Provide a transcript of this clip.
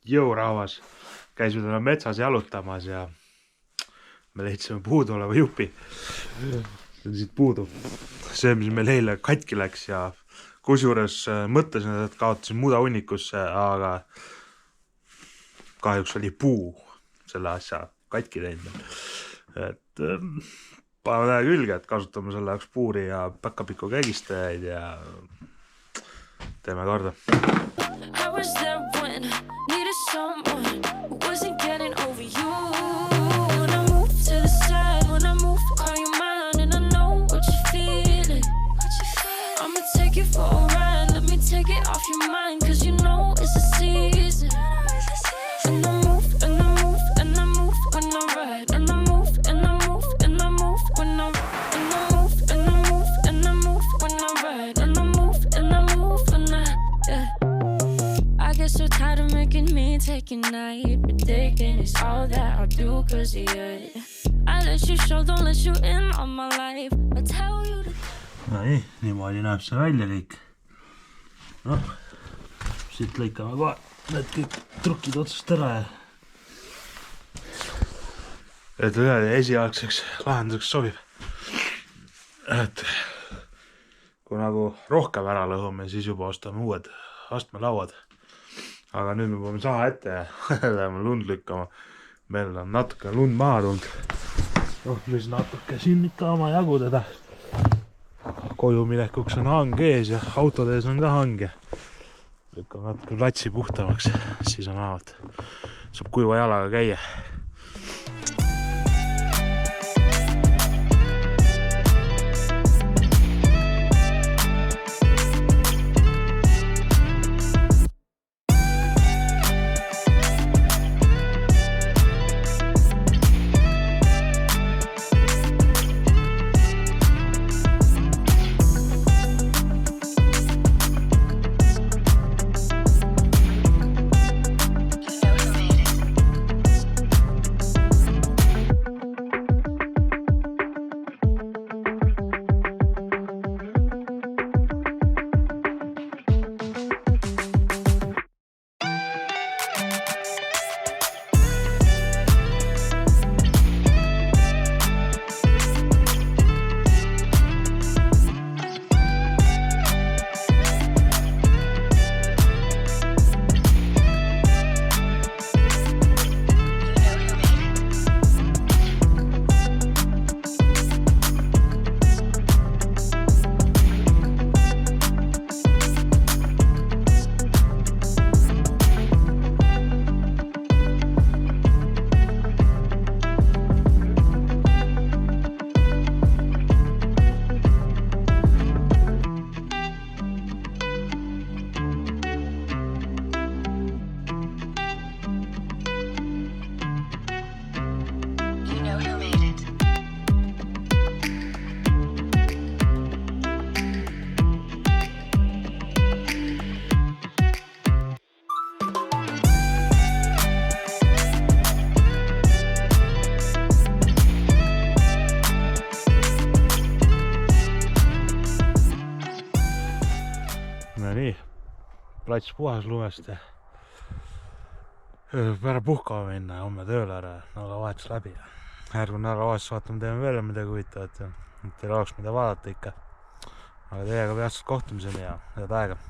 Jõurahvas, käisime täna metsas jalutamas ja me leidsime puudu oleva jupi. See on siit puudu. See, mis meil eile katki läks ja kusjuures mõtlesin, et kaotasin muda hunnikusse, aga kahjuks oli puu selle asja katki teinud. Et paneme tähe külge, et kasutame selle jaoks puuri ja päkapiku kägistajaid ja teeme korda. Someone who wasn't getting over you. When I move to the side, when I move, call you mine, and I know what you're feeling. I'ma take you for a ride, let me take it off your mind, cause you know it's a season. And I move, and I move, and I move when I ride, and I move, and I move, and I move when I ride, and I move, and I move, and I move when I ride, and I move, and I move when I, yeah. I get so tired of making me take a night, but taking is all that I'll do cause of you. I let you show, don't let you in on my life. I tell you to... niimoodi näeb see välja kõik. Noh, siit lõikame kohe need kõik trukid otsast ära ja... Et esialgseks lahenduseks sobib. Et kui nagu rohkem ära lõhume, siis juba ostame uued astmelauad. Aga nüüd me peame saha ette ja läheme lund lükkama. Meil on natuke lund maha tulnud. Mis natuke siin ikka oma jagudada. Koju minekuks on hang ees ja autodees on ka hang. Lükkame natuke platsi puhtamaks, siis on haavad. Saab kuiva jalaga käia. Nii, plats puhas lumest ja pära puhkama minna ja homme tööle ära nädalavahetus läbi. Järgmine nädalavahetus vaatame, teeme veel midagi huvitavat ja teil oleks mida vaadata ikka. Aga teiega peatselt kohtumiseni ja head aega.